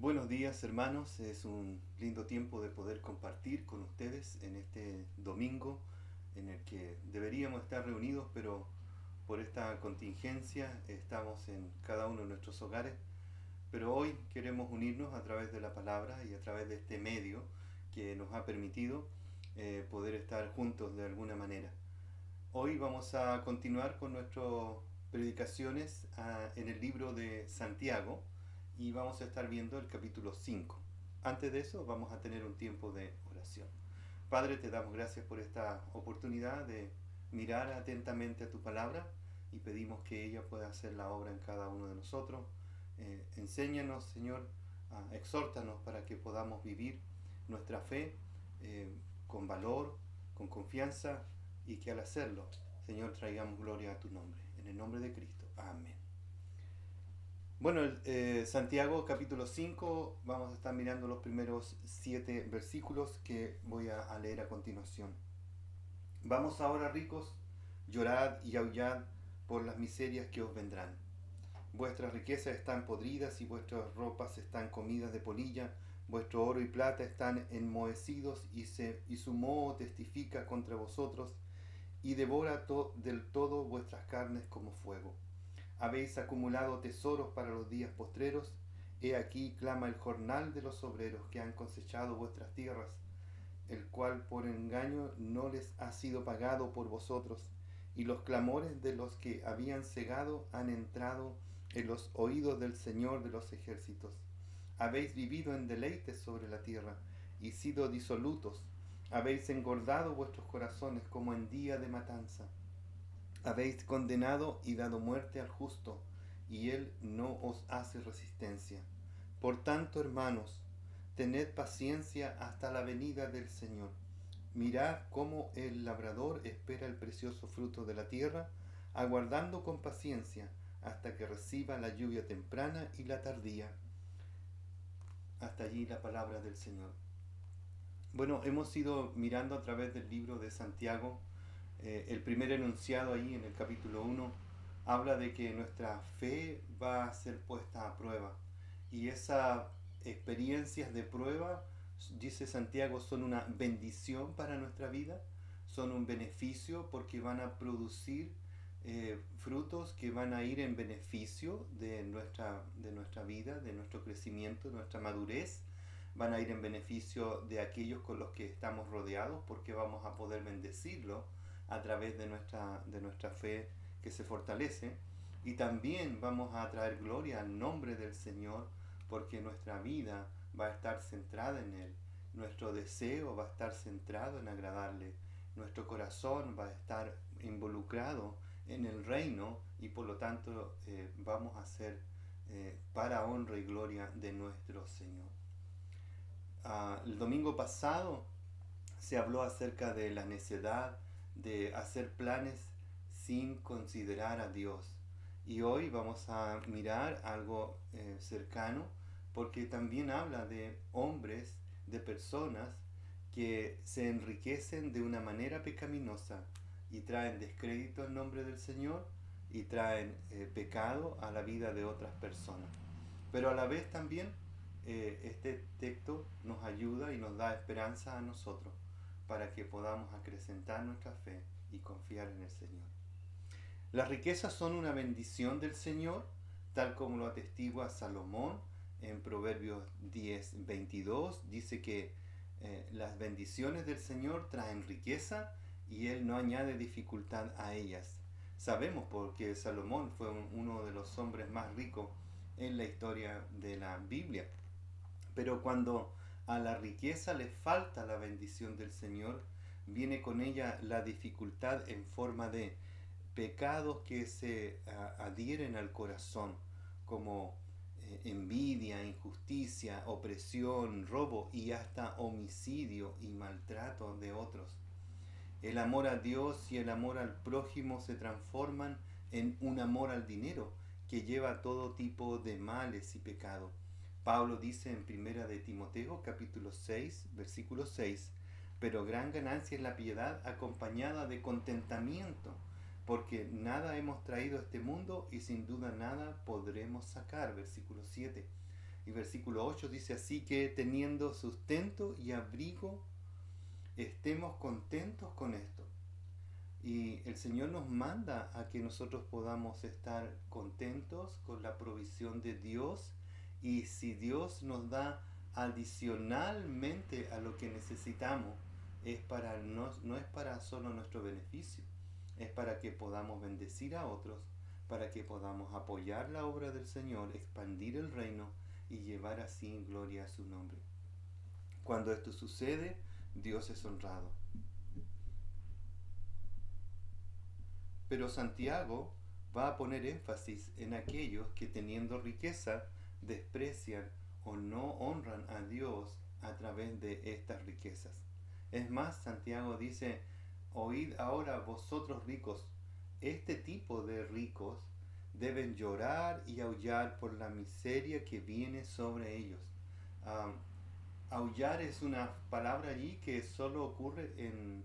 Buenos días hermanos, es un lindo tiempo de poder compartir con ustedes en este domingo en el que deberíamos estar reunidos, pero por esta contingencia estamos en cada uno de nuestros hogares. Pero hoy queremos unirnos a través de la palabra y a través de este medio que nos ha permitido poder estar juntos de alguna manera. Hoy vamos a continuar con nuestras predicaciones en el libro de Santiago y vamos a estar viendo el capítulo 5. Antes de eso vamos a tener un tiempo de oración. Padre, te damos gracias por esta oportunidad de mirar atentamente a tu palabra y pedimos que ella pueda hacer la obra en cada uno de nosotros. Enséñanos, Señor, exhórtanos para que podamos vivir nuestra fe con valor, con confianza, y que al hacerlo, Señor, traigamos gloria a tu nombre. En el nombre de Cristo. Amén. Bueno, Santiago capítulo 5, vamos a estar mirando los primeros 7 versículos que voy a leer a continuación. Vamos ahora, ricos, llorad y aullad por las miserias que os vendrán. Vuestras riquezas están podridas y vuestras ropas están comidas de polilla, vuestro oro y plata están enmohecidos y su moho testifica contra vosotros y devora del todo vuestras carnes como fuego. Habéis acumulado tesoros para los días postreros. He aquí clama el jornal de los obreros que han cosechado vuestras tierras, el cual por engaño no les ha sido pagado por vosotros, y los clamores de los que habían cegado han entrado en los oídos del Señor de los ejércitos. Habéis vivido en deleites sobre la tierra, y sido disolutos. Habéis engordado vuestros corazones como en día de matanza. Habéis condenado y dado muerte al justo, y él no os hace resistencia. Por tanto, hermanos, tened paciencia hasta la venida del Señor. Mirad cómo el labrador espera el precioso fruto de la tierra, aguardando con paciencia hasta que reciba la lluvia temprana y la tardía. Hasta allí la palabra del Señor. Bueno, hemos ido mirando a través del libro de Santiago. El primer enunciado ahí en el capítulo 1 habla de que nuestra fe va a ser puesta a prueba. Y esas experiencias de prueba, dice Santiago, son una bendición para nuestra vida, son un beneficio porque van a producir frutos que van a ir en beneficio de nuestra vida, de nuestro crecimiento, de nuestra madurez. Van a ir en beneficio de aquellos con los que estamos rodeados porque vamos a poder bendecirlos a través de nuestra fe que se fortalece. Y también vamos a traer gloria al nombre del Señor porque nuestra vida va a estar centrada en Él. Nuestro deseo va a estar centrado en agradarle. Nuestro corazón va a estar involucrado en el reino y por lo tanto vamos a ser para honra y gloria de nuestro Señor. El domingo pasado se habló acerca de la necedad de hacer planes sin considerar a Dios. Y hoy vamos a mirar algo cercano porque también habla de hombres, de personas que se enriquecen de una manera pecaminosa y traen descrédito al nombre del Señor y traen pecado a la vida de otras personas. Pero a la vez también este texto nos ayuda y nos da esperanza a nosotros para que podamos acrecentar nuestra fe y confiar en el Señor. Las riquezas son una bendición del Señor, tal como lo atestigua Salomón en Proverbios 10:22. Dice que las bendiciones del Señor traen riqueza y Él no añade dificultad a ellas. Sabemos porque Salomón fue uno de los hombres más ricos en la historia de la Biblia. Pero cuando a la riqueza le falta la bendición del Señor, viene con ella la dificultad en forma de pecados que se adhieren al corazón, como envidia, injusticia, opresión, robo y hasta homicidio y maltrato de otros. El amor a Dios y el amor al prójimo se transforman en un amor al dinero que lleva todo tipo de males y pecado. Pablo dice en primera de Timoteo capítulo 6, versículo 6, pero gran ganancia es la piedad acompañada de contentamiento, porque nada hemos traído a este mundo y sin duda nada podremos sacar. Versículo 7. Y versículo 8 dice: así que teniendo sustento y abrigo, estemos contentos con esto. Y el Señor nos manda a que nosotros podamos estar contentos con la provisión de Dios, y si Dios nos da adicionalmente a lo que necesitamos, no es para solo nuestro beneficio, es para que podamos bendecir a otros, para que podamos apoyar la obra del Señor, expandir el reino y llevar así gloria a su nombre. Cuando esto sucede, Dios es honrado. Pero Santiago va a poner énfasis en aquellos que, teniendo riqueza, desprecian o no honran a Dios a través de estas riquezas. Es más, Santiago dice: oíd ahora vosotros ricos. Este tipo de ricos deben llorar y aullar por la miseria que viene sobre ellos. Aullar es una palabra allí que solo ocurre en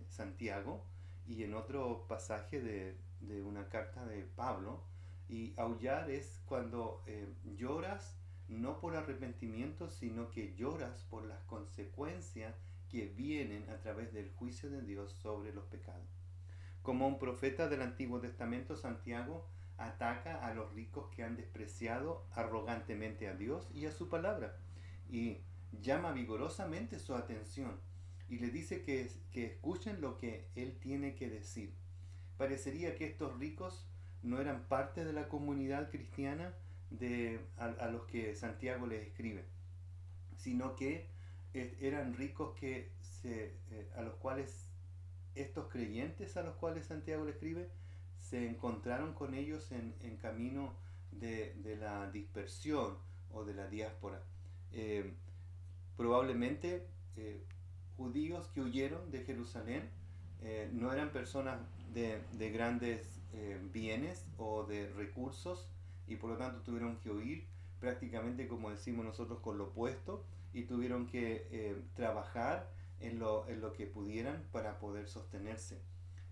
Santiago y en otro pasaje de una carta de Pablo. Y aullar es cuando lloras no por arrepentimiento, sino que lloras por las consecuencias que vienen a través del juicio de Dios sobre los pecados. Como un profeta del Antiguo Testamento, Santiago ataca a los ricos que han despreciado arrogantemente a Dios y a su palabra, y llama vigorosamente su atención y le dice que escuchen lo que él tiene que decir. Parecería que estos ricos no eran parte de la comunidad cristiana a los que Santiago les escribe, sino que eran ricos a los cuales estos creyentes a los cuales Santiago le escribe se encontraron con ellos en camino de la dispersión o de la diáspora. Probablemente judíos que huyeron de Jerusalén, no eran personas de grandes bienes o de recursos, y por lo tanto tuvieron que huir prácticamente, como decimos nosotros, con lo opuesto, y tuvieron que trabajar en lo que pudieran para poder sostenerse.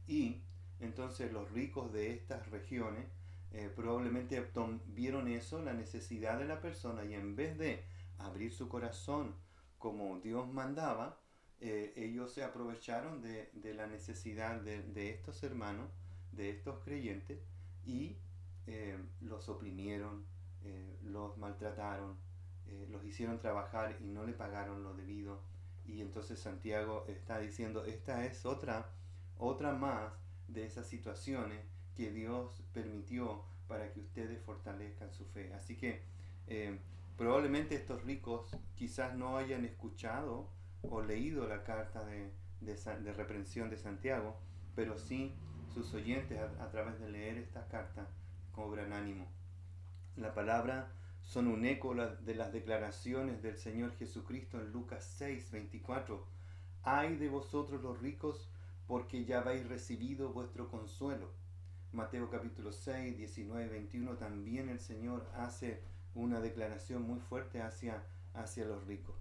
Y entonces los ricos de estas regiones probablemente vieron eso, la necesidad de la persona, y en vez de abrir su corazón como Dios mandaba, ellos se aprovecharon de la necesidad de estos hermanos, de estos creyentes, y los oprimieron, los maltrataron, los hicieron trabajar y no le pagaron lo debido. Y entonces Santiago está diciendo: esta es otra más de esas situaciones que Dios permitió para que ustedes fortalezcan su fe. Así que probablemente estos ricos quizás no hayan escuchado o leído la carta de reprensión de Santiago, pero sí sus oyentes a través de leer esta carta cobran ánimo. La palabra son un eco de las declaraciones del Señor Jesucristo en Lucas 6:24. Ay de vosotros los ricos, porque ya habéis recibido vuestro consuelo. Mateo capítulo 6, 19, 21, también el Señor hace una declaración muy fuerte hacia los ricos.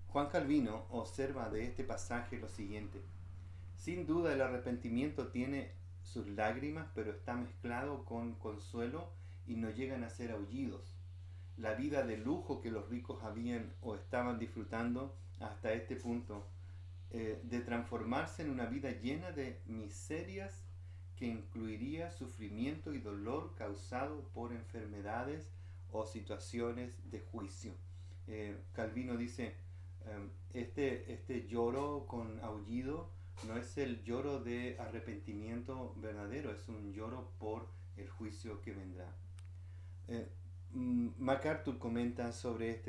Juan Calvino observa de este pasaje lo siguiente: sin duda el arrepentimiento tiene sus lágrimas, pero está mezclado con consuelo y no llegan a ser aullidos. La vida de lujo que los ricos habían o estaban disfrutando hasta este punto, de transformarse en una vida llena de miserias que incluiría sufrimiento y dolor causado por enfermedades o situaciones de juicio. Calvino dice: este lloro con aullido no es el lloro de arrepentimiento verdadero, es un lloro por el juicio que vendrá. MacArthur comenta sobre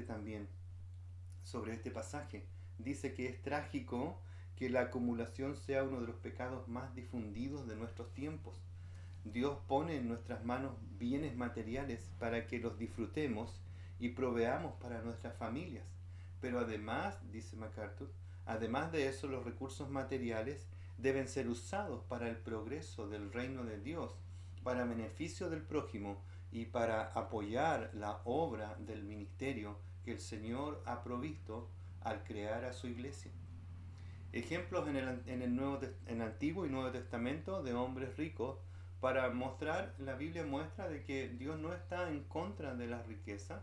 sobre este pasaje. Dice que es trágico que la acumulación sea uno de los pecados más difundidos de nuestros tiempos. Dios pone en nuestras manos bienes materiales para que los disfrutemos y proveamos para nuestras familias. Pero además, dice MacArthur, además de eso, los recursos materiales deben ser usados para el progreso del reino de Dios, para beneficio del prójimo y para apoyar la obra del ministerio que el Señor ha provisto al crear a su iglesia. Ejemplos en el Antiguo y Nuevo Testamento de hombres ricos para mostrar, la Biblia muestra de que Dios no está en contra de la riqueza,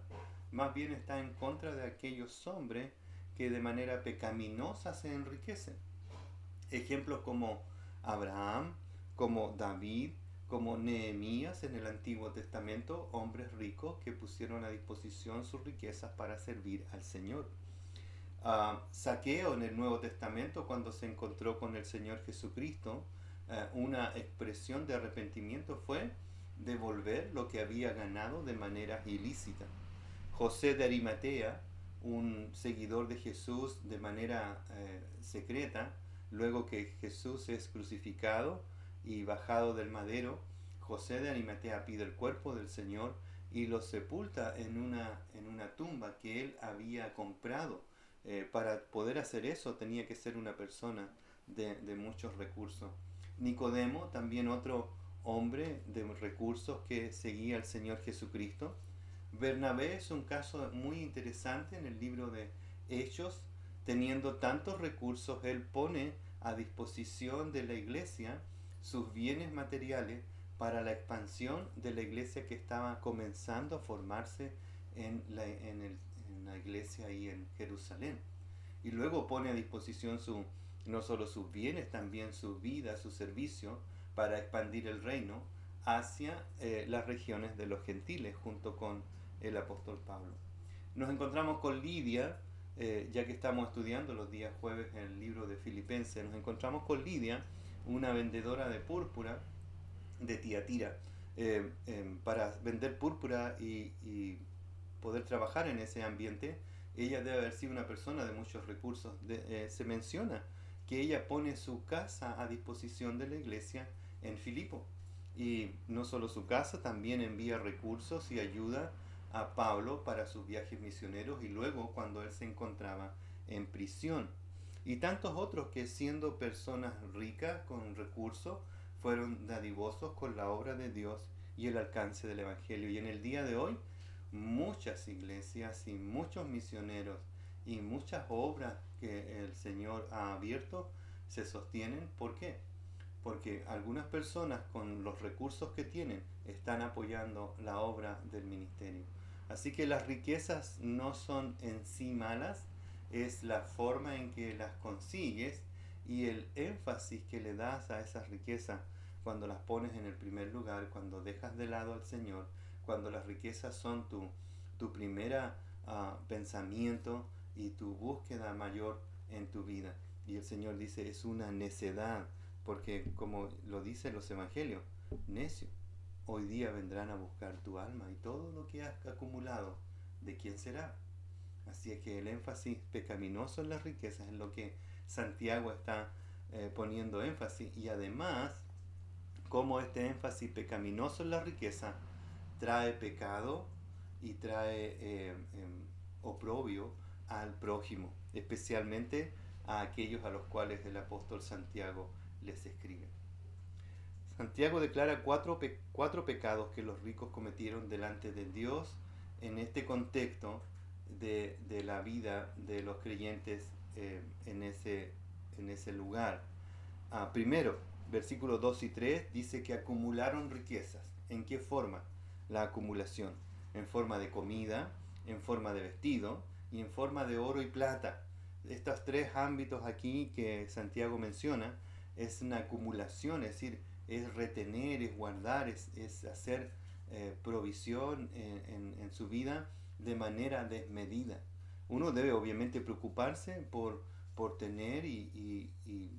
más bien está en contra de aquellos hombres que de manera pecaminosa se enriquecen. Ejemplos como Abraham, como David, como Nehemías en el Antiguo Testamento, hombres ricos que pusieron a disposición sus riquezas para servir al Señor. Zaqueo en el Nuevo Testamento, cuando se encontró con el Señor Jesucristo, una expresión de arrepentimiento fue devolver lo que había ganado de manera ilícita. José de Arimatea, un seguidor de Jesús de manera secreta, luego que Jesús es crucificado y bajado del madero, José de Arimatea pide el cuerpo del Señor y lo sepulta en una tumba que él había comprado. Para poder hacer eso tenía que ser una persona de muchos recursos. Nicodemo, también otro hombre de recursos que seguía al Señor Jesucristo. Bernabé es un caso muy interesante en el libro de Hechos. Teniendo tantos recursos, él pone a disposición de la iglesia sus bienes materiales para la expansión de la iglesia que estaba comenzando a formarse en la iglesia ahí en Jerusalén. Y luego pone a disposición no solo sus bienes, también su vida, su servicio, para expandir el reino hacia las regiones de los gentiles, junto con el apóstol Pablo. Nos encontramos con Lidia, ya que estamos estudiando los días jueves en el libro de Filipenses, nos encontramos con Lidia, una vendedora de púrpura de Tiatira. Para vender púrpura y poder trabajar en ese ambiente, ella debe haber sido una persona de muchos recursos. Se menciona que ella pone su casa a disposición de la iglesia en Filipo. Y no solo su casa, también envía recursos y ayuda a Pablo para sus viajes misioneros y luego cuando él se encontraba en prisión. Y tantos otros que siendo personas ricas con recursos fueron dadivosos con la obra de Dios y el alcance del Evangelio. Y en el día de hoy muchas iglesias y muchos misioneros y muchas obras que el Señor ha abierto se sostienen. ¿Por qué? Porque algunas personas con los recursos que tienen están apoyando la obra del ministerio. Así que las riquezas no son en sí malas, es la forma en que las consigues y el énfasis que le das a esas riquezas cuando las pones en el primer lugar, cuando dejas de lado al Señor, cuando las riquezas son tu primera pensamiento y tu búsqueda mayor en tu vida. Y el Señor dice, es una necedad, porque como lo dicen los evangelios, necio, hoy día vendrán a buscar tu alma y todo lo que has acumulado, ¿de quién será? Así es que el énfasis pecaminoso en las riquezas es lo que Santiago está poniendo énfasis, y además como este énfasis pecaminoso en la riqueza trae pecado y trae oprobio al prójimo, especialmente a aquellos a los cuales el apóstol Santiago les escribe. Santiago declara cuatro pecados que los ricos cometieron delante de Dios en este contexto de la vida de los creyentes en ese lugar. Primero, versículos 2 y 3 dice que acumularon riquezas. ¿En qué forma? La acumulación: en forma de comida, en forma de vestido y en forma de oro y plata. Estos tres ámbitos aquí que Santiago menciona es una acumulación, es decir, es retener, es guardar, es hacer provisión en su vida de manera desmedida. Uno debe obviamente preocuparse por tener y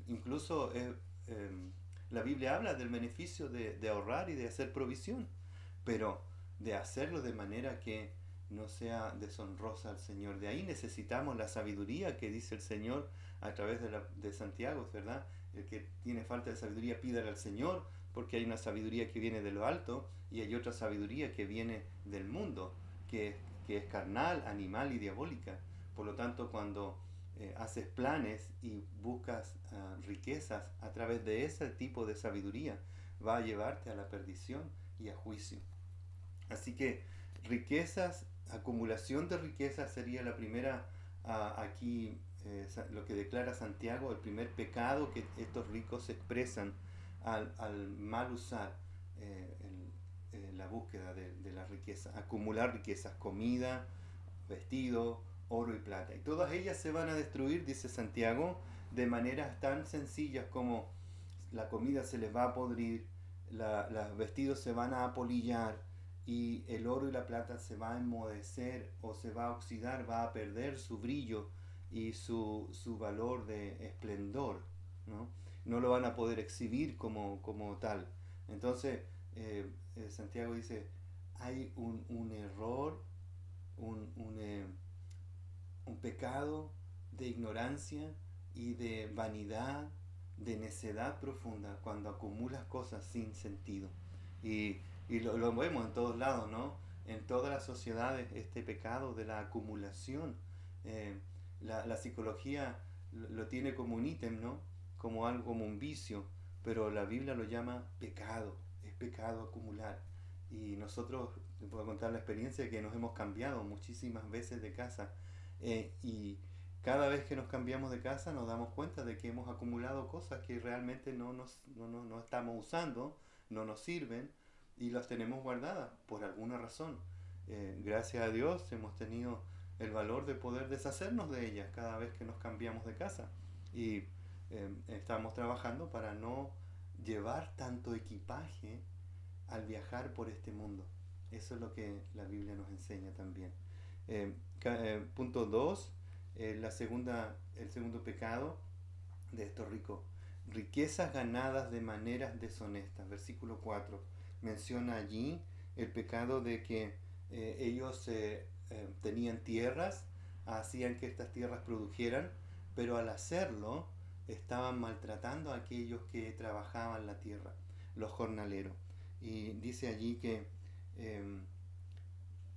incluso la Biblia habla del beneficio de ahorrar y de hacer provisión, pero de hacerlo de manera que no sea deshonrosa al Señor. De ahí necesitamos la sabiduría que dice el Señor a través de Santiago, ¿verdad? El que tiene falta de sabiduría, pídale al Señor, porque hay una sabiduría que viene de lo alto y hay otra sabiduría que viene del mundo, que es carnal, animal y diabólica. Por lo tanto, cuando haces planes y buscas riquezas a través de ese tipo de sabiduría, va a llevarte a la perdición y a juicio. Así que riquezas, acumulación de riquezas sería la primera aquí, lo que declara Santiago, el primer pecado que estos ricos expresan al mal usar la búsqueda de la riqueza. Acumular riquezas, comida, vestido, oro y plata. Y todas ellas se van a destruir, dice Santiago, de maneras tan sencillas como la comida se les va a podrir, los vestidos se van a apolillar y el oro y la plata se va a enmohecer o se va a oxidar, va a perder su brillo y su valor de esplendor, ¿no? No lo van a poder exhibir como tal. Entonces, Santiago dice, hay un error, un, un, eh, un pecado de ignorancia y de vanidad, de necedad profunda, cuando acumulas cosas sin sentido. Y lo vemos en todos lados, ¿no? En todas las sociedades, este pecado de la acumulación. Eh, la psicología lo tiene como un ítem, ¿no? Como algo, como un vicio, pero la Biblia lo llama pecado, es pecado acumular. Y nosotros, les puedo contar la experiencia de que nos hemos cambiado muchísimas veces de casa, y cada vez que nos cambiamos de casa nos damos cuenta de que hemos acumulado cosas que realmente no estamos usando, no nos sirven y las tenemos guardadas por alguna razón. Gracias a Dios hemos tenido el valor de poder deshacernos de ellas cada vez que nos cambiamos de casa. Y estamos trabajando para no llevar tanto equipaje al viajar por este mundo. Eso es lo que la Biblia nos enseña también. Punto 2, el segundo pecado de estos ricos. Riquezas ganadas de maneras deshonestas. Versículo 4 menciona allí el pecado de que ellos tenían tierras, hacían que estas tierras produjeran, pero al hacerlo estaban maltratando a aquellos que trabajaban la tierra, los jornaleros. Y dice allí que eh,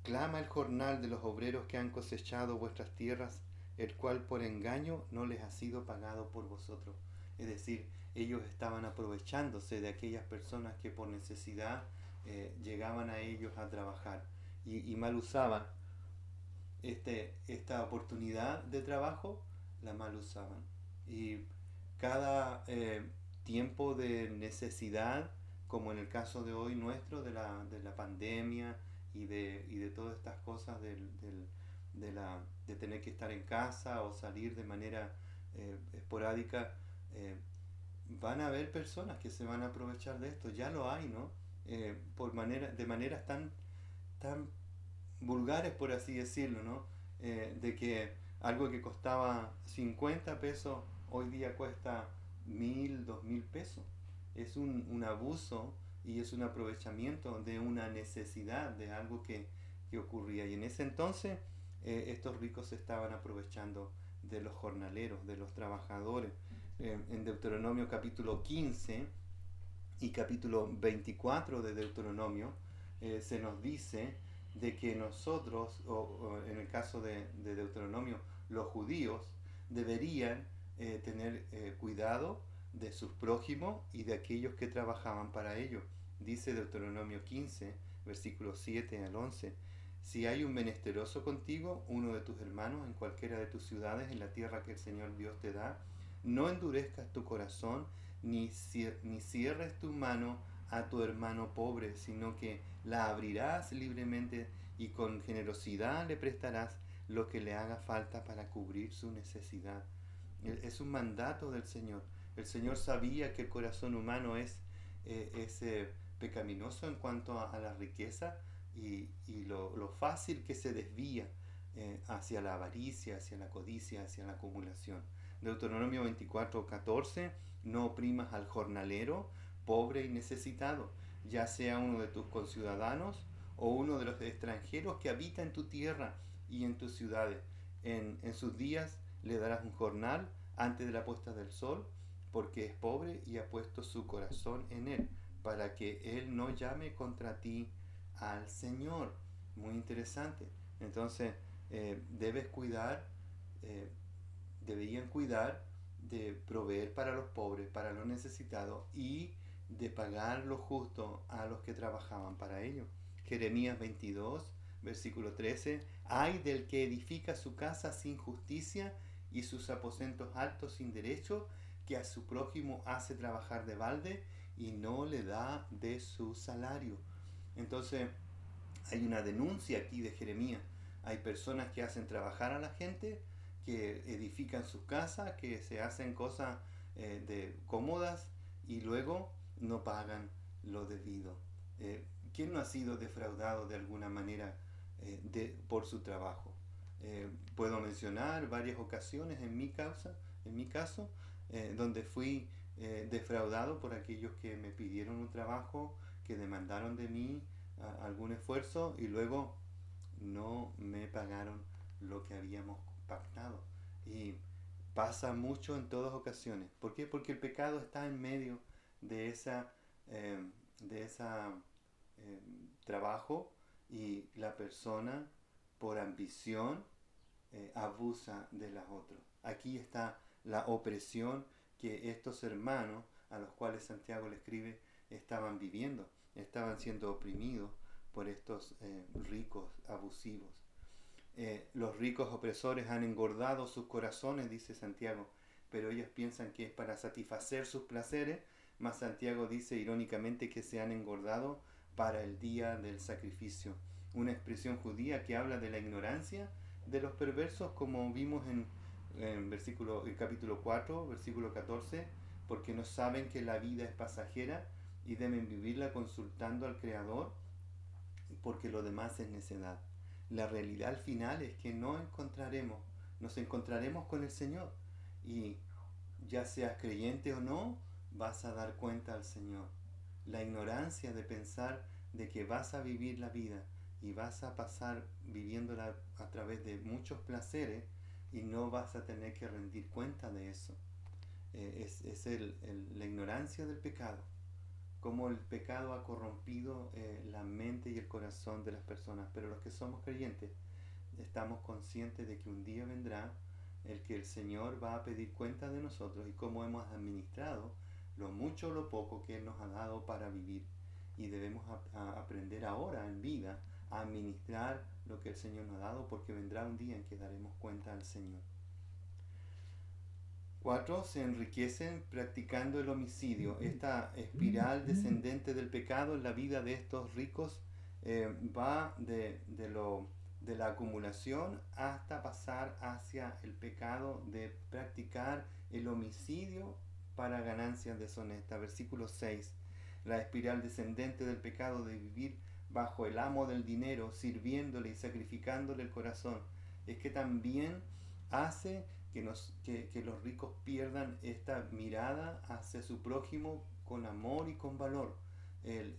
clama el jornal de los obreros que han cosechado vuestras tierras, el cual por engaño no les ha sido pagado por vosotros. Es decir, ellos estaban aprovechándose de aquellas personas que por necesidad llegaban a ellos a trabajar y mal usaban esta oportunidad de trabajo, la mal usaban. Y cada tiempo de necesidad, como en el caso de hoy nuestro, de la pandemia y de todas estas cosas de tener que estar en casa o salir de manera esporádica, van a haber personas que se van a aprovechar de esto, ya lo hay, ¿no? De maneras tan vulgares, por así decirlo, ¿no? De que algo que costaba 50 pesos hoy día cuesta 1000, 2000 pesos. Es un abuso y es un aprovechamiento de una necesidad, de algo que ocurría. Y en ese entonces estos ricos se estaban aprovechando de los jornaleros, de los trabajadores. En Deuteronomio capítulo 15 y capítulo 24 de Deuteronomio se nos dice de que nosotros, o en el caso de Deuteronomio, los judíos deberían tener cuidado de sus prójimos y de aquellos que trabajaban para ellos. Dice Deuteronomio 15, versículos 7 al 11, si hay un menesteroso contigo, uno de tus hermanos, en cualquiera de tus ciudades, en la tierra que el Señor Dios te da, no endurezcas tu corazón, ni cierres tu mano a tu hermano pobre, sino que la abrirás libremente y con generosidad le prestarás lo que le haga falta para cubrir su necesidad. Es un mandato del Señor. El Señor sabía que el corazón humano es pecaminoso en cuanto a la riqueza y lo fácil que se desvía hacia la avaricia, hacia la codicia, hacia la acumulación. Deuteronomio 24:14, no oprimas al jornalero, pobre y necesitado, ya sea uno de tus conciudadanos o uno de los extranjeros que habita en tu tierra y en tus ciudades. En sus días le darás un jornal antes de la puesta del sol, porque es pobre y ha puesto su corazón en él, para que él no llame contra ti al Señor. Muy interesante. Entonces, debes cuidar, eh, deberían cuidar de proveer para los pobres, para los necesitados y de pagar lo justo a los que trabajaban para ello. Jeremías 22, versículo 13, ay del que edifica su casa sin justicia y sus aposentos altos sin derecho, que a su prójimo hace trabajar de balde y no le da de su salario. Entonces hay una denuncia aquí de Jeremías Hay personas que hacen trabajar a la gente, que edifican sus casas, que se hacen cosas cómodas y luego no pagan lo debido. ¿Quién no ha sido defraudado de alguna manera por su trabajo? Puedo mencionar varias ocasiones en mi caso, donde fui defraudado por aquellos que me pidieron un trabajo, que demandaron de mí algún esfuerzo y luego no me pagaron lo que habíamos pactado. Y pasa mucho en todas ocasiones. ¿Por qué? Porque el pecado está en medio de esa, eh, de esa trabajo, y la persona por ambición abusa de las otras. Aquí está la opresión que estos hermanos a los cuales Santiago le escribe estaban viviendo, estaban siendo oprimidos por estos ricos abusivos. Los ricos opresores han engordado sus corazones, dice Santiago, pero ellos piensan que es para satisfacer sus placeres, mas Santiago dice irónicamente que se han engordado para el día del sacrificio. Una expresión judía que habla de la ignorancia de los perversos, como vimos en capítulo 4, versículo 14, porque no saben que la vida es pasajera y deben vivirla consultando al Creador, porque lo demás es necedad. La realidad al final es que nos encontraremos con el Señor, y ya seas creyente o no, vas a dar cuenta al Señor. La ignorancia de pensar de que vas a vivir la vida y vas a pasar viviéndola a través de muchos placeres y no vas a tener que rendir cuenta de eso. Es la ignorancia del pecado, cómo el pecado ha corrompido la mente y el corazón de las personas. Pero los que somos creyentes estamos conscientes de que un día vendrá el que el Señor va a pedir cuenta de nosotros y cómo hemos administrado lo mucho o lo poco que Él nos ha dado para vivir. Y debemos aprender ahora en vida a administrar lo que el Señor nos ha dado, porque vendrá un día en que daremos cuenta al Señor. 4. Se enriquecen practicando el homicidio. Esta espiral descendente del pecado en la vida de estos ricos va de la acumulación hasta pasar hacia el pecado de practicar el homicidio para ganancias deshonestas. Versículo 6. La espiral descendente del pecado de vivir bajo el amo del dinero, sirviéndole y sacrificándole el corazón, es que también hace que los ricos pierdan esta mirada hacia su prójimo con amor y con valor.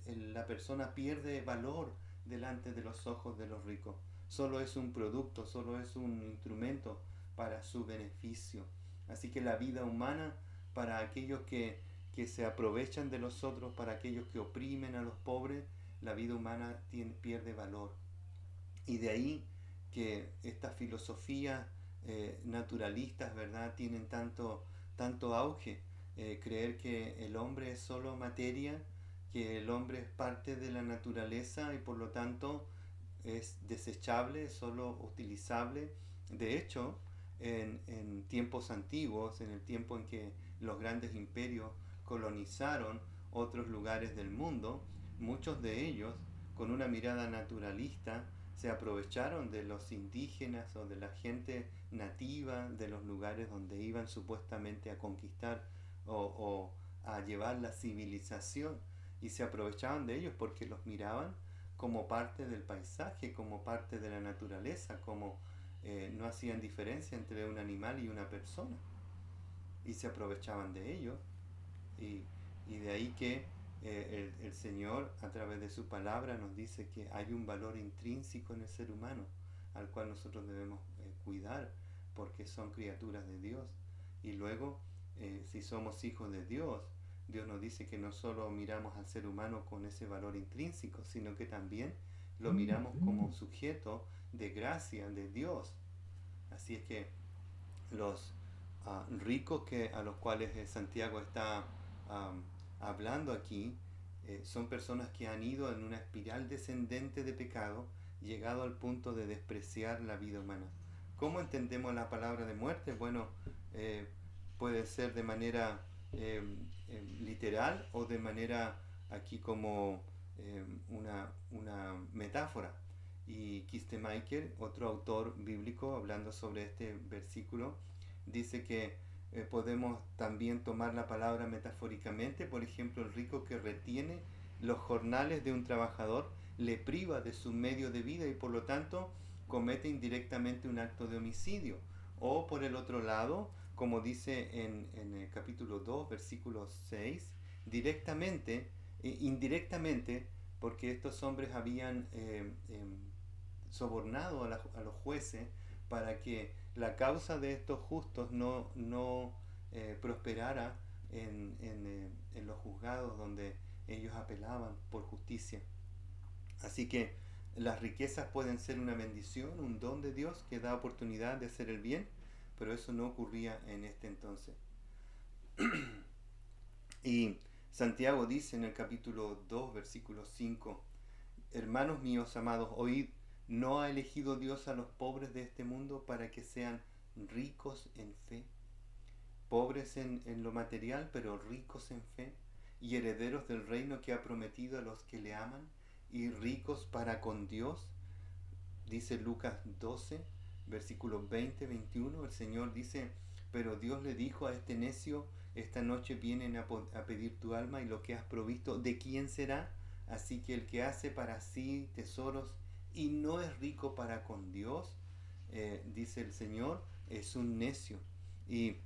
La persona pierde valor delante de los ojos de los ricos. Solo es un producto, solo es un instrumento para su beneficio. Así que la vida humana, para aquellos que se aprovechan de los otros, para aquellos que oprimen a los pobres, la vida humana pierde valor. Y de ahí que estas filosofías naturalistas, ¿verdad?, tienen tanto auge. Creer que el hombre es solo materia, que el hombre es parte de la naturaleza y por lo tanto es desechable, solo utilizable. De hecho, en tiempos antiguos, en el tiempo en que los grandes imperios colonizaron otros lugares del mundo, muchos de ellos, con una mirada naturalista, se aprovecharon de los indígenas o de la gente nativa de los lugares donde iban supuestamente a conquistar o a llevar la civilización, y se aprovechaban de ellos porque los miraban como parte del paisaje, como parte de la naturaleza, como no hacían diferencia entre un animal y una persona, y se aprovechaban de ellos. Y de ahí que el Señor, a través de su palabra, nos dice que hay un valor intrínseco en el ser humano al cual nosotros debemos cuidar, porque son criaturas de Dios. Y luego, si somos hijos de Dios, Dios nos dice que no solo miramos al ser humano con ese valor intrínseco, sino que también lo miramos como sujeto de gracia de Dios. Así es que los ricos a los cuales Santiago está hablando aquí, son personas que han ido en una espiral descendente de pecado, llegado al punto de despreciar la vida humana. ¿Cómo entendemos la palabra de muerte? Bueno, puede ser de manera literal o de manera aquí como una metáfora. Y Kistemaker, otro autor bíblico, hablando sobre este versículo, dice que podemos también tomar la palabra metafóricamente. Por ejemplo, el rico que retiene los jornales de un trabajador le priva de su medio de vida y por lo tanto comete indirectamente un acto de homicidio. O por el otro lado, como dice en el capítulo 2, versículo 6, directamente, indirectamente, porque estos hombres habían sobornado a los jueces para que la causa de estos justos no prosperara en los juzgados donde ellos apelaban por justicia. Así que las riquezas pueden ser una bendición, un don de Dios que da oportunidad de hacer el bien, pero eso no ocurría en este entonces. Y Santiago dice en el capítulo 2, versículo 5, hermanos míos amados, oíd, ¿no ha elegido Dios a los pobres de este mundo para que sean ricos en fe? Pobres en lo material, pero ricos en fe, y herederos del reino que ha prometido a los que le aman, y ricos para con Dios. Dice Lucas 12, versículos 20-21, el Señor dice, pero Dios le dijo a este necio, esta noche vienen a pedir tu alma y lo que has provisto, ¿de quién será? Así que el que hace para sí tesoros y no es rico para con Dios, dice el Señor, es un necio. Y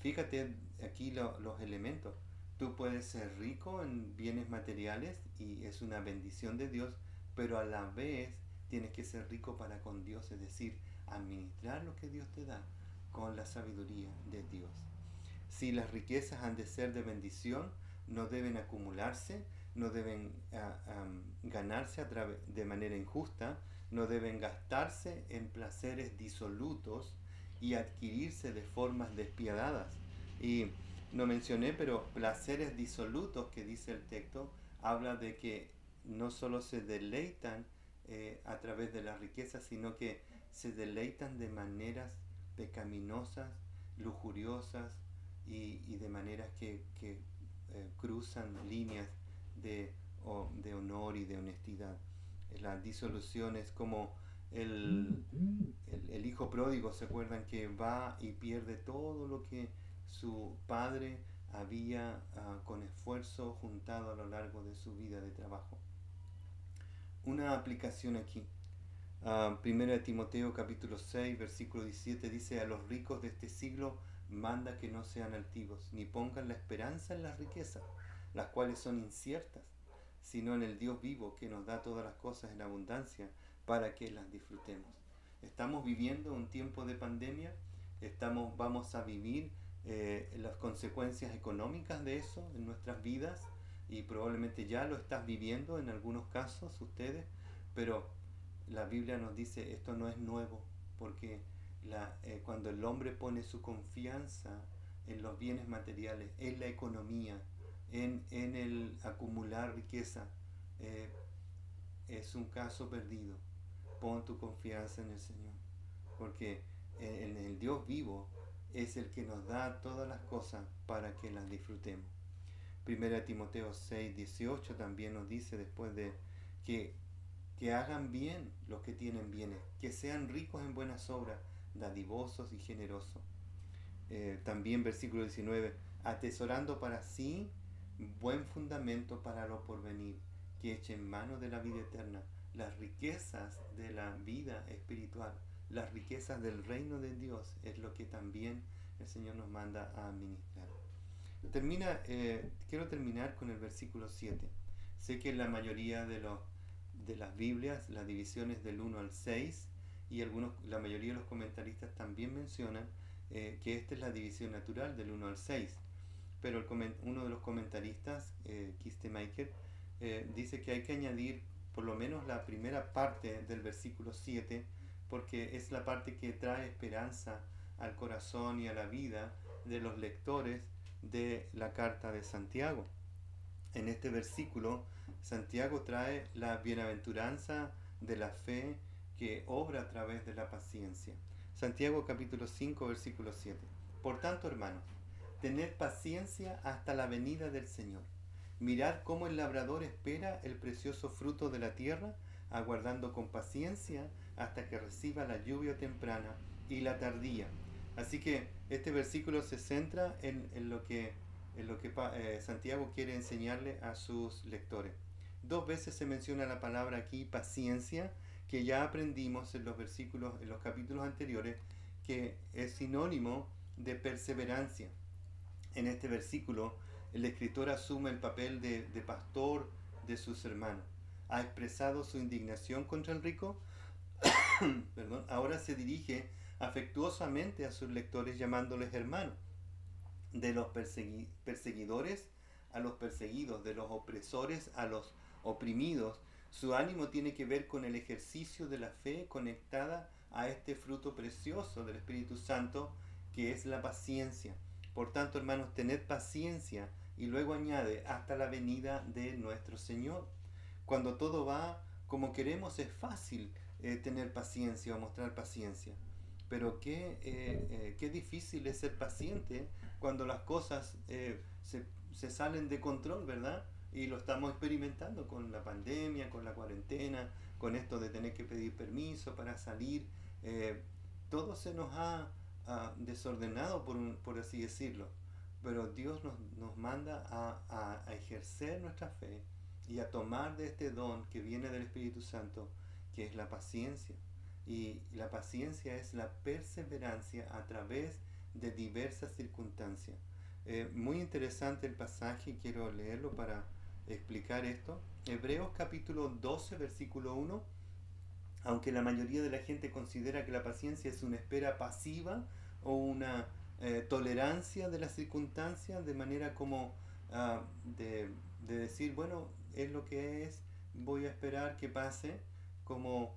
fíjate aquí los elementos. Tú puedes ser rico en bienes materiales y es una bendición de Dios, pero a la vez tienes que ser rico para con Dios, es decir, administrar lo que Dios te da con la sabiduría de Dios. Si las riquezas han de ser de bendición, no deben acumularse, no deben ganarse de manera injusta, no deben gastarse en placeres disolutos y adquirirse de formas despiadadas. Y no mencioné, pero placeres disolutos que dice el texto, habla de que no solo se deleitan a través de la riqueza, sino que se deleitan de maneras pecaminosas, lujuriosas y de maneras que cruzan líneas de honor y de honestidad. La disolución es como el hijo pródigo, ¿se acuerdan? Que va y pierde todo lo que su padre había con esfuerzo juntado a lo largo de su vida de trabajo. Una aplicación aquí. 1 Timoteo capítulo 6, versículo 17 dice, a los ricos de este siglo manda que no sean altivos, ni pongan la esperanza en las riquezas, las cuales son inciertas, sino en el Dios vivo que nos da todas las cosas en abundancia para que las disfrutemos. Estamos viviendo un tiempo de pandemia, vamos a vivir las consecuencias económicas de eso en nuestras vidas y probablemente ya lo estás viviendo en algunos casos ustedes, pero la Biblia nos dice esto no es nuevo porque cuando el hombre pone su confianza en los bienes materiales, en la economía, en el acumular riqueza, es un caso perdido. Pon tu confianza en el Señor, porque en el Dios vivo es el que nos da todas las cosas para que las disfrutemos. 1 Timoteo 6, 18 también nos dice después de que hagan bien los que tienen bienes, que sean ricos en buenas obras, dadivosos y generosos. También versículo 19, atesorando para sí buen fundamento para lo porvenir, que echen mano de la vida eterna, las riquezas de la vida espiritual, las riquezas del reino de Dios, es lo que también el Señor nos manda a administrar. Quiero terminar con el versículo 7. Sé que la mayoría de las Biblias, las divisiones del 1 al 6, y la mayoría de los comentaristas también mencionan que esta es la división natural del 1 al 6. Pero uno de los comentaristas, Kistemaker, dice que hay que añadir por lo menos la primera parte del versículo 7, porque es la parte que trae esperanza al corazón y a la vida de los lectores de la carta de Santiago. En este versículo, Santiago trae la bienaventuranza de la fe que obra a través de la paciencia. Santiago capítulo 5, versículo 7. Por tanto, hermanos, tened paciencia hasta la venida del Señor. Mirad cómo el labrador espera el precioso fruto de la tierra, aguardando con paciencia hasta que reciba la lluvia temprana y la tardía. Así que este versículo se centra en lo que Santiago quiere enseñarle a sus lectores. 2 veces se menciona la palabra aquí paciencia, que ya aprendimos en los capítulos anteriores, que es sinónimo de perseverancia. En este versículo, el escritor asume el papel de pastor de sus hermanos. Ha expresado su indignación contra el rico, perdón, ahora se dirige afectuosamente a sus lectores llamándoles hermanos. De los perseguidores a los perseguidos, de los opresores a los oprimidos. Su ánimo tiene que ver con el ejercicio de la fe conectada a este fruto precioso del Espíritu Santo, que es la paciencia. Por tanto, hermanos, tened paciencia, y luego añade, hasta la venida de nuestro Señor. Cuando todo va como queremos, es fácil tener paciencia o mostrar paciencia. Pero qué difícil es ser paciente cuando las cosas se salen de control, ¿verdad? Y lo estamos experimentando con la pandemia, con la cuarentena, con esto de tener que pedir permiso para salir. Todo se nos ha desordenado, por así decirlo. Pero Dios nos manda a ejercer nuestra fe y a tomar de este don que viene del Espíritu Santo, que es la paciencia. Y la paciencia es la perseverancia a través de diversas circunstancias. Muy interesante el pasaje, quiero leerlo para explicar esto. Hebreos capítulo 12, versículo 1. Aunque la mayoría de la gente considera que la paciencia es una espera pasiva o una tolerancia de las circunstancias, de manera como de decir, bueno, es lo que es, voy a esperar que pase, como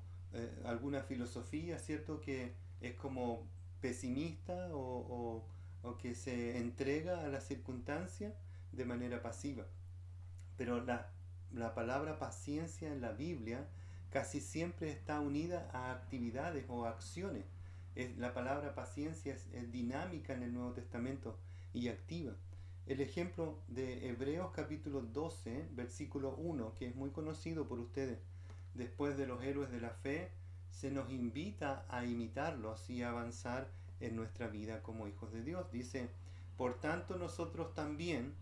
alguna filosofía, ¿cierto? Que es como pesimista o que se entrega a las circunstancias de manera pasiva. Pero la palabra paciencia en la Biblia casi siempre está unida a actividades o acciones. La palabra paciencia es dinámica en el Nuevo Testamento y activa. El ejemplo de Hebreos capítulo 12, versículo 1, que es muy conocido por ustedes, después de los héroes de la fe, se nos invita a imitarlos y a avanzar en nuestra vida como hijos de Dios. Dice, por tanto nosotros también,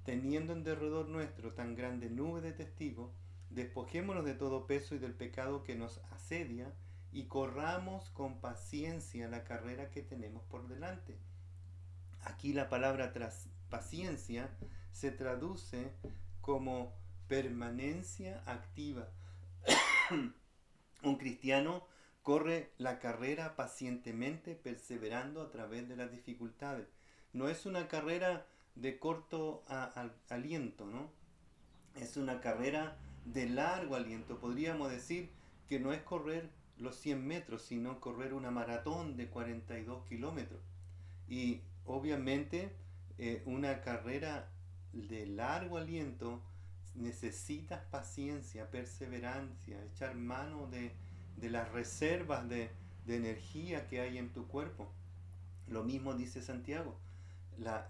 teniendo en derredor nuestro tan grande nube de testigos, despojémonos de todo peso y del pecado que nos asedia, y corramos con paciencia la carrera que tenemos por delante. Aquí la palabra paciencia se traduce como permanencia activa. Un cristiano corre la carrera pacientemente, perseverando a través de las dificultades. No es una carrera de corto aliento, ¿no? Es una carrera de largo aliento. Podríamos decir que no es correr los 100 metros, sino correr una maratón de 42 kilómetros. Y obviamente una carrera de largo aliento necesitas paciencia, perseverancia, echar mano de las reservas de energía que hay en tu cuerpo. Lo mismo dice Santiago.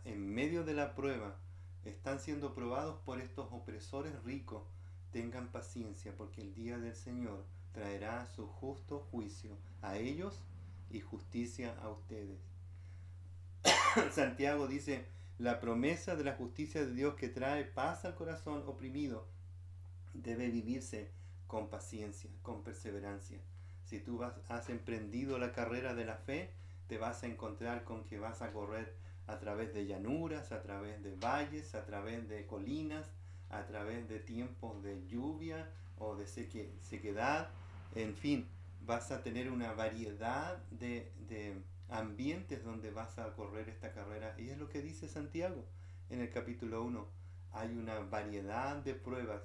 En medio de la prueba están siendo probados por estos opresores ricos. Tengan paciencia, porque el día del Señor traerá su justo juicio a ellos y justicia a ustedes. Santiago dice, la promesa de la justicia de Dios que trae paz al corazón oprimido debe vivirse con paciencia, con perseverancia. Si tú has emprendido la carrera de la fe, te vas a encontrar con que vas a correr a través de llanuras, a través de valles, a través de colinas, a través de tiempos de lluvia o de sequedad. En fin, vas a tener una variedad de ambientes donde vas a correr esta carrera. Y es lo que dice Santiago en el capítulo 1. Hay una variedad de pruebas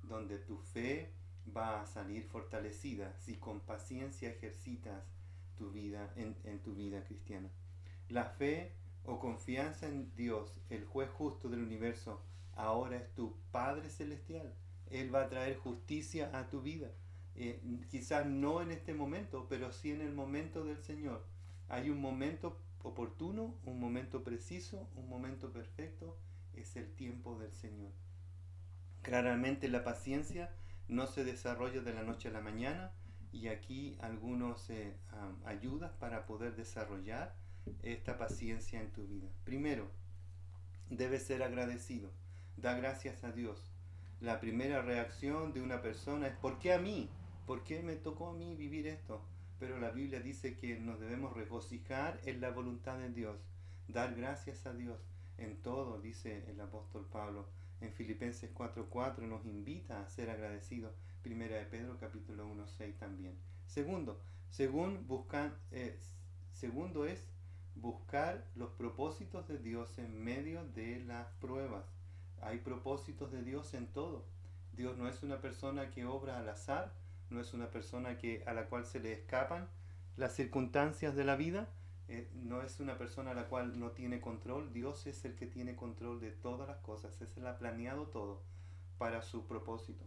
donde tu fe va a salir fortalecida si con paciencia ejercitas tu vida en tu vida cristiana. La fe o confianza en Dios, el juez justo del universo, ahora es tu Padre Celestial. Él va a traer justicia a tu vida. Quizás no en este momento, pero sí en el momento del Señor. Hay un momento oportuno, un momento preciso, un momento perfecto. Es el tiempo del Señor. Claramente la paciencia no se desarrolla de la noche a la mañana, y aquí algunos ayudas para poder desarrollar esta paciencia en tu vida. Primero, debes ser agradecido. Da gracias a Dios. La primera reacción de una persona es: ¿por qué a mí? ¿Por qué me tocó a mí vivir esto? Pero la Biblia dice que nos debemos regocijar en la voluntad de Dios, dar gracias a Dios en todo, dice el apóstol Pablo. En Filipenses 4:4 nos invita a ser agradecidos. Primera de Pedro capítulo 1:6 también. Segundo es buscar los propósitos de Dios en medio de las pruebas. Hay propósitos de Dios en todo. Dios no es una persona que obra al azar, no es una persona a la cual se le escapan las circunstancias de la vida, no es una persona a la cual no tiene control. Dios es el que tiene control de todas las cosas, es el que ha planeado todo para su propósito.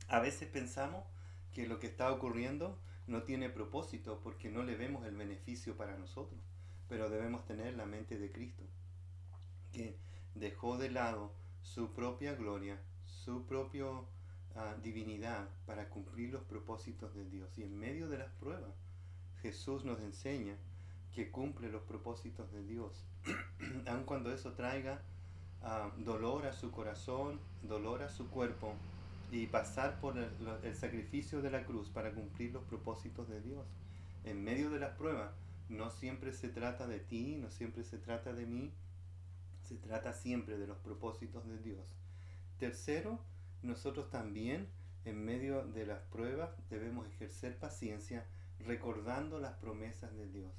A veces pensamos que lo que está ocurriendo no tiene propósito porque no le vemos el beneficio para nosotros, pero debemos tener la mente de Cristo, que dejó de lado su propia gloria, su propia divinidad para cumplir los propósitos de Dios. Y en medio de las pruebas, Jesús nos enseña que cumple los propósitos de Dios, aun cuando eso traiga dolor a su corazón, dolor a su cuerpo, y pasar por el sacrificio de la cruz para cumplir los propósitos de Dios. En medio de las pruebas, no siempre se trata de ti, no siempre se trata de mí, se trata siempre de los propósitos de Dios. Tercero, nosotros también en medio de las pruebas debemos ejercer paciencia recordando las promesas de Dios,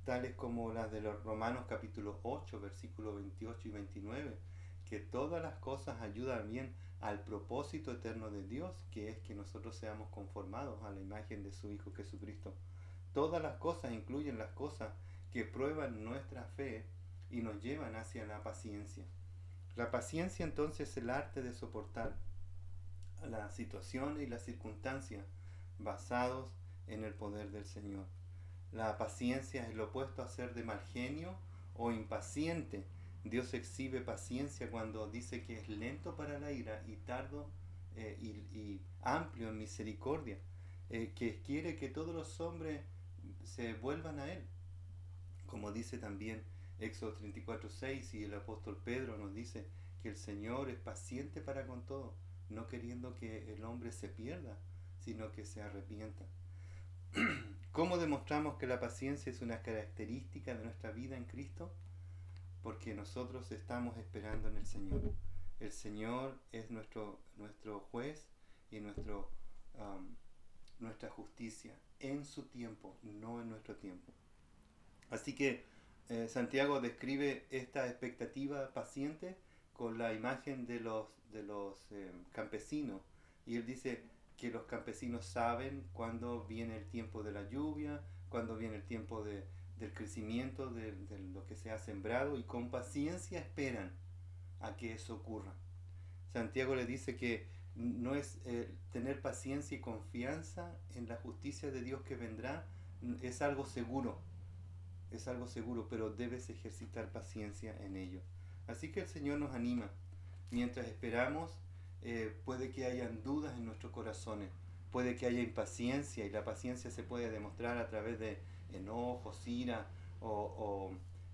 tales como las de los Romanos capítulo 8, versículos 28 y 29, que todas las cosas ayudan bien al propósito eterno de Dios, que es que nosotros seamos conformados a la imagen de su Hijo Jesucristo. Todas las cosas incluyen las cosas que prueban nuestra fe y nos llevan hacia la paciencia. La paciencia entonces es el arte de soportar las situaciones y las circunstancias basados en el poder del Señor. La paciencia es lo opuesto a ser de mal genio o impaciente. Dios exhibe paciencia cuando dice que es lento para la ira y tardo y amplio en misericordia, que quiere que todos los hombres se vuelvan a Él. Como dice también Éxodo 34:6, y el apóstol Pedro nos dice que el Señor es paciente para con todo, no queriendo que el hombre se pierda, sino que se arrepienta. ¿Cómo demostramos que la paciencia es una característica de nuestra vida en Cristo? Porque nosotros estamos esperando en el Señor. El Señor es nuestro juez y nuestra justicia en su tiempo, no en nuestro tiempo. Así que Santiago describe esta expectativa paciente con la imagen de los campesinos, y él dice que los campesinos saben cuándo viene el tiempo de la lluvia, cuándo viene el tiempo del crecimiento de lo que se ha sembrado, y con paciencia esperan a que eso ocurra. Santiago le dice que no es tener paciencia y confianza en la justicia de Dios que vendrá, es algo seguro, pero debes ejercitar paciencia en ello. Así que el Señor nos anima. Mientras esperamos, puede que hayan dudas en nuestros corazones, puede que haya impaciencia, y la paciencia se puede demostrar a través de enojos, ira o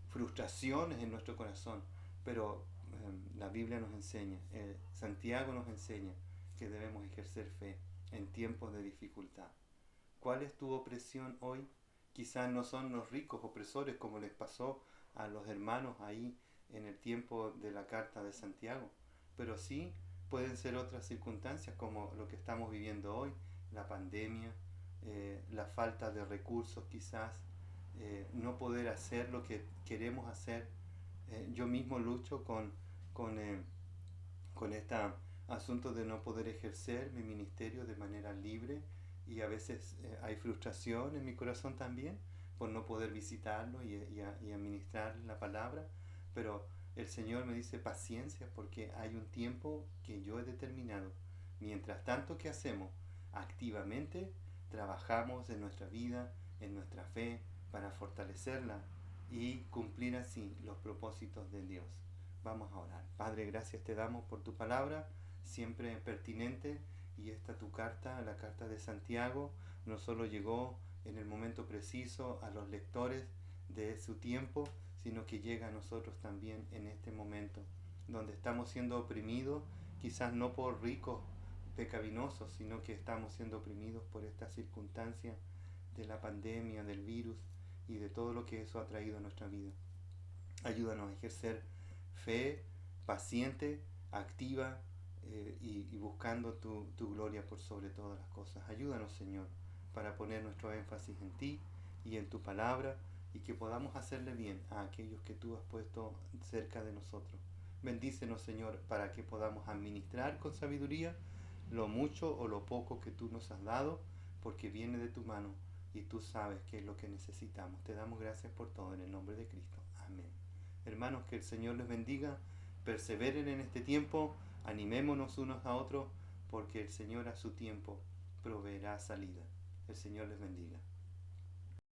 frustraciones en nuestro corazón. Pero la Biblia nos enseña, Santiago nos enseña que debemos ejercer fe en tiempos de dificultad. ¿Cuál es tu opresión hoy? Quizás no son los ricos opresores como les pasó a los hermanos ahí en el tiempo de la carta de Santiago, pero sí pueden ser otras circunstancias como lo que estamos viviendo hoy, la pandemia, la falta de recursos quizás, no poder hacer lo que queremos hacer. Yo mismo lucho con este asunto de no poder ejercer mi ministerio de manera libre, y a veces hay frustración en mi corazón también por no poder visitarlo y administrar la palabra, pero el Señor me dice paciencia porque hay un tiempo que yo he determinado. Mientras tanto, ¿qué hacemos? Activamente trabajamos en nuestra vida, en nuestra fe, para fortalecerla y cumplir así los propósitos de Dios. Vamos a orar. Padre, gracias te damos por tu palabra, siempre pertinente, y esta tu carta, la carta de Santiago, no solo llegó en el momento preciso a los lectores de su tiempo, sino que llega a nosotros también en este momento, donde estamos siendo oprimidos, quizás no por ricos pecaminosos, sino que estamos siendo oprimidos por esta circunstancia de la pandemia, del virus y de todo lo que eso ha traído a nuestra vida. Ayúdanos a ejercer fe paciente, activa y buscando tu gloria por sobre todas las cosas. Ayúdanos, Señor, para poner nuestro énfasis en ti y en tu palabra, y que podamos hacerle bien a aquellos que tú has puesto cerca de nosotros. Bendícenos, Señor, para que podamos administrar con sabiduría lo mucho o lo poco que tú nos has dado, porque viene de tu mano y tú sabes qué es lo que necesitamos. Te damos gracias por todo en el nombre de Cristo. Amén. Hermanos, que el Señor les bendiga, perseveren en este tiempo, animémonos unos a otros, porque el Señor a su tiempo proveerá salida. El Señor les bendiga.